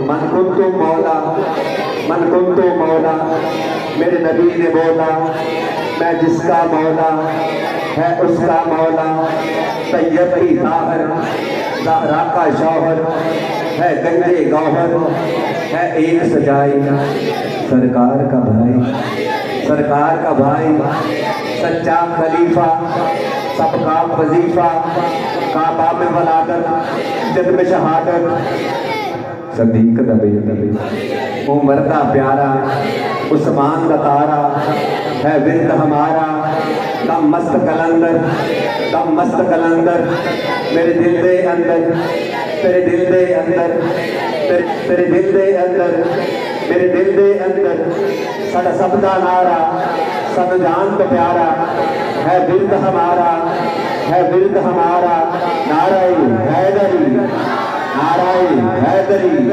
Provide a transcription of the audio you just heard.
मन कुंतु मौला, मन कुंतु मौला, मेरे नबी ने बोला मैं जिसका मौला है उसका मौला। तैयब ही ताहर, ज़हरा का शौहर है, गंजे गौहर है एक सजाई। सरकार का भाई, सरकार का भाई, सच्चा खलीफा, सबका वजीफा, काबा में वलादत, जद में शहादत। सदीक दा बेटा उमर का प्यारा, उस्मान का तारा है विरद हमारा। दम मस्त कलंदर, दम मस्त कलंदर, मेरे दिल दे अंदर, तेरे दिल दे अंदर, तेरे दिल दे अंदर, मेरे दिल दे अंदर साडा सब दा नारा, सब जान तो प्यारा है विरद हमारा, है विरद हमारा। नाराए हैदरी, नाराए हैदरी।